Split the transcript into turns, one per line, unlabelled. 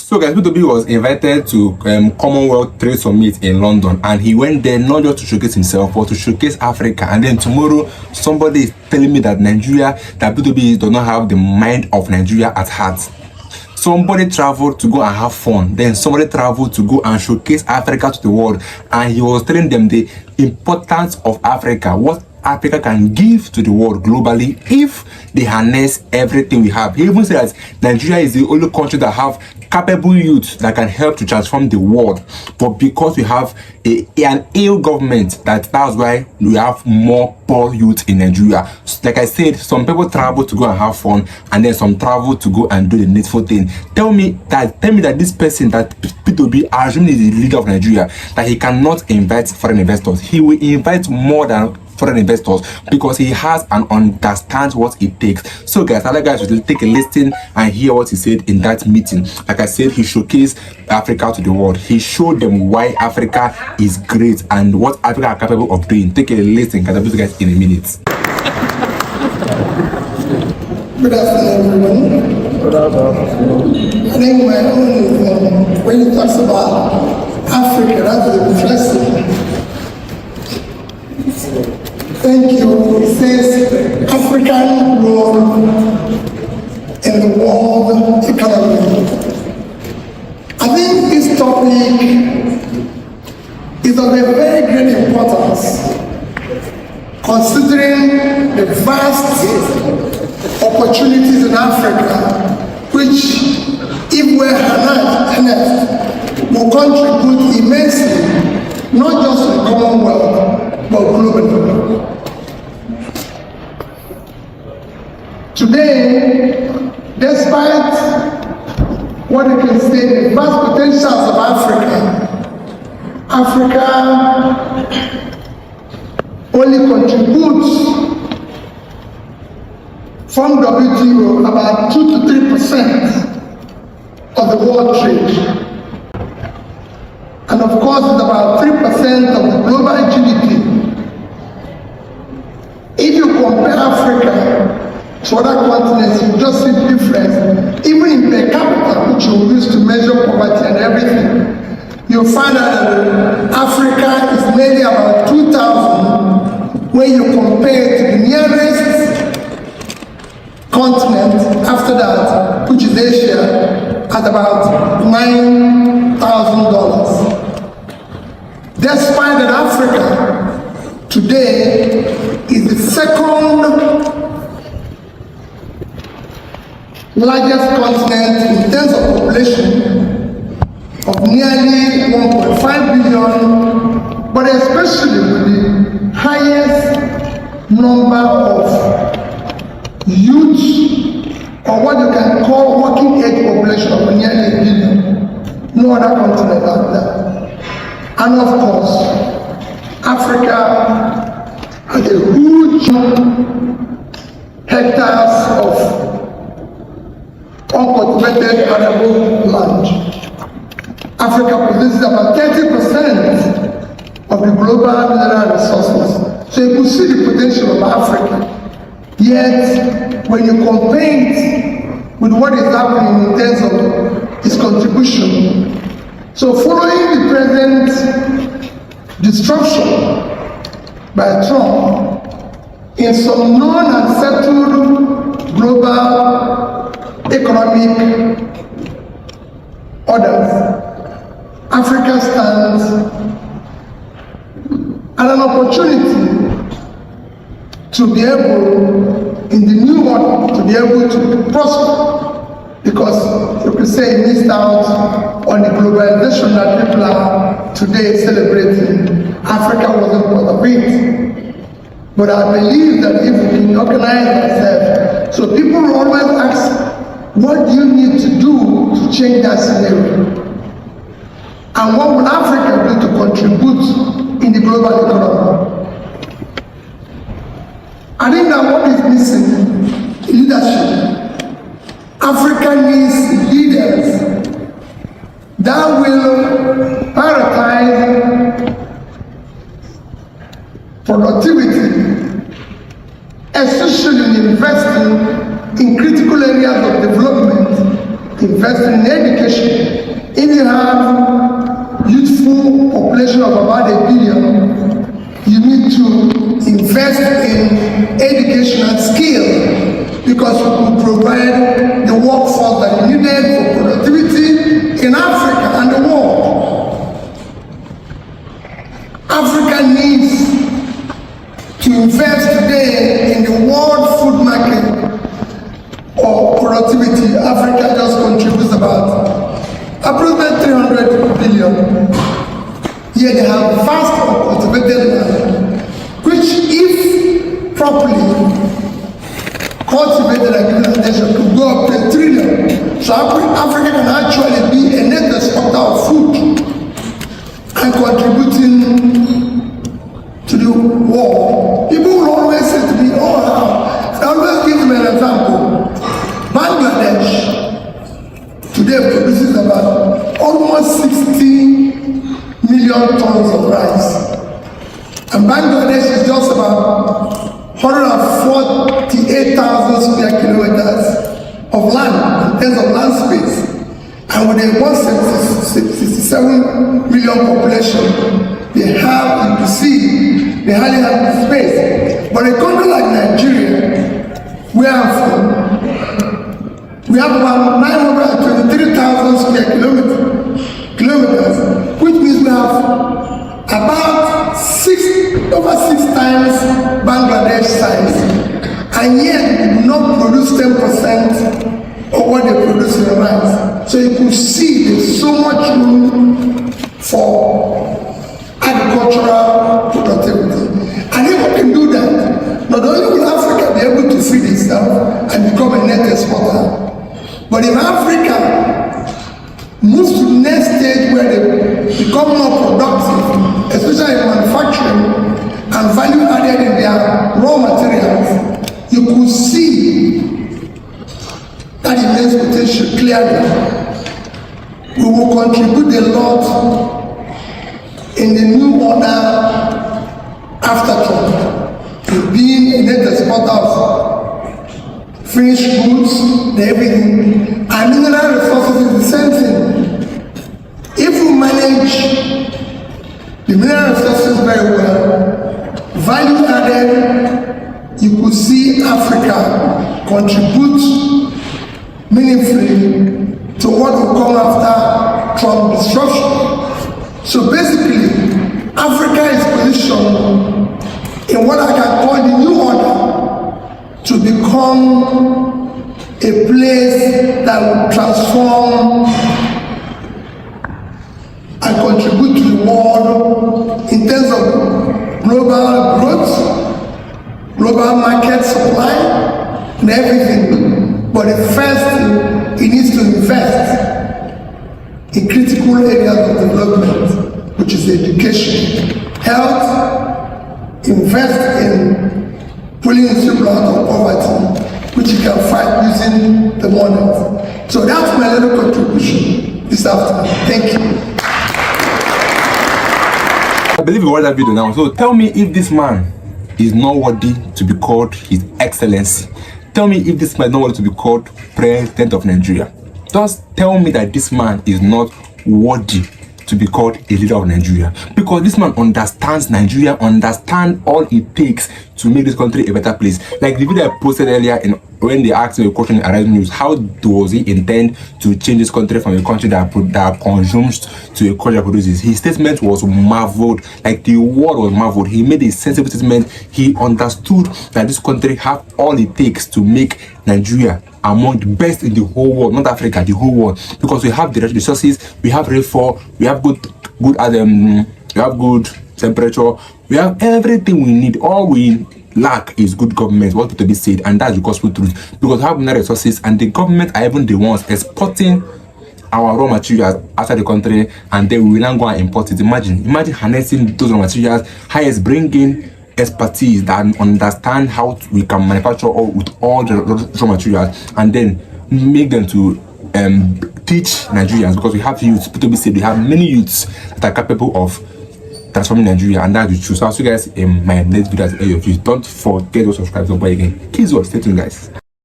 So guys, P2B was invited to Commonwealth Trade Summit in London, and he went there not just to showcase himself, but to showcase Africa. And then tomorrow, somebody is telling me that that P2B does not have the mind of Nigeria at heart. Somebody traveled to go and have fun, then somebody traveled to go and showcase Africa to the world, and he was telling them the importance of Africa, what Africa can give to the world globally if they harness everything we have. He even said that Nigeria is the only country that have capable youth that can help to transform the world, but because we have an ill government, that's why we have more poor youth in Nigeria. So, like I said, some people travel to go and have fun, and then some travel to go and do the needful thing. Tell me that this person, that P2B, assuming is the leader of Nigeria, that he cannot invite foreign investors. He will invite more than foreign investors because he has and understands what it takes. So guys, I'd like guys to take a listen and hear what he said in that meeting. Like I said, he showcased Africa to the world. He showed them why Africa is great and what Africa are capable of doing. Take a listen, guys. I'll be with you guys in a minute.
Good afternoon, everyone. Good afternoon. I think my own, when he talks about Africa, that's the reflection. Thank you. It says African role in the world economy. I think this topic is of a very great importance, considering the vast opportunities in Africa, which, if we're harnessed, will contribute immensely, not just to the Commonwealth, but globally. Today, despite what you can say, the vast potentials of Africa only contributes from WTO about 2 to 3% of the world trade. And of course, it's about 3% of the global GDP. If you compare Africa to other continents, you just see the difference. Even in per capita, which you use to measure poverty and everything, you'll find that Africa is mainly about 2,000 when you compare to the nearest continent after that, which is Asia, at about $9,000. Despite that, Africa today is the second largest continent in terms of population of nearly 1.5 billion, but especially with the highest number of youth, or what you can call working age population of nearly 1 billion. No other continent like that. And of course, Africa has a huge hectares of uncultivated arable land. Africa possesses about 30% of the global mineral resources. So you can see the potential of Africa. Yet, when you compare it with what is happening in terms of its contribution, so following the present destruction by Trump in some known and settled global economic orders, Africa stands as an opportunity to be able, in the new order, to be able to prosper, because you could say it missed out on the globalization that people are today celebrating. Africa wasn't part of it. But I believe that if we can organize ourselves, so people will always ask, what do you need to do to change that scenario? And what will Africa do to contribute in the global economy? I think that what is missing is leadership. Africa needs leaders that will prioritize productivity, especially in investing in critical areas of development, investing in education, provide the workforce that is needed for productivity in Africa and the world. Africa needs to invest today in the world food market or productivity. Africa just contributes about approximately 300 billion. Yet they have vast cultivated land, which if properly cultivated agriculture could go up to 1 trillion. So Africa can actually be a net exporter of food and contributing to the world. People will always say to me, oh, how? I always give them an example. Bangladesh today produces about almost 60 million tons of rice. And Bangladesh is just about 148,000 square kilometers of land in terms of land space. And with a 167 million population, they have, you can see, they hardly have the space. But a country like Nigeria, where I'm from, we have about 923,000 square kilometers, which means we have about over six times Bangladesh size, and yet we do not produce 10% of what they produce in rice. So you can see there's so much room for agricultural productivity. And if we can do that, not only will Africa be able to feed itself and become a net exporter, but if Africa moves to the next stage where they become more productive, especially in manufacturing and value added in their raw materials, you could see that immense potential clearly. We will contribute a lot in the new order after Trump, to being a net exporter of finished goods and everything. And mineral resources is the same thing. If we manage the mineral resources very well, value added, you could see Africa contribute meaningfully to what will come after Trump disruption. So basically, Africa is positioned in what I can call the new order to become a place that will transform and contribute to the world in terms of global growth, global market supply, and everything. But first, it needs to invest in critical areas of development, which is education, health, invest in pulling people out of poverty, which you can fight using the money. So that's my little contribution this afternoon. Thank you.
I believe you watched that video now. So tell me if this man is not worthy to be called His Excellency. Tell me if this man is not worthy to be called President of Nigeria. Just tell me that this man is not worthy to be called a leader of Nigeria, because this man understands Nigeria, understands all it takes to make this country a better place. Like the video I posted earlier, in when they asked me a question in Arise News, how does he intend to change this country from a country that consumes to a country that produces? His statement was marveled, like the word was marveled. He made a sensible statement. He understood that this country have all it takes to make Nigeria among the best in the whole world, not Africa, the whole world, because we have the resources, we have rainfall, we have good we have good temperature, we have everything we need. All we lack is good government, what to be said, and that's the gospel truth, because we have no resources, and the government are even the ones exporting our raw materials outside the country, and then we will now go and import it. Imagine harnessing those raw materials, highest bringing expertise that understand how we can manufacture with all the raw materials, and then make them to teach Nigerians, because we have youths, to be said, we have many youths that are capable of transforming Nigeria, and that's the truth. So I'll see you guys in my next video. Don't forget to subscribe. Don't buy again. Kids, stay tuned, guys.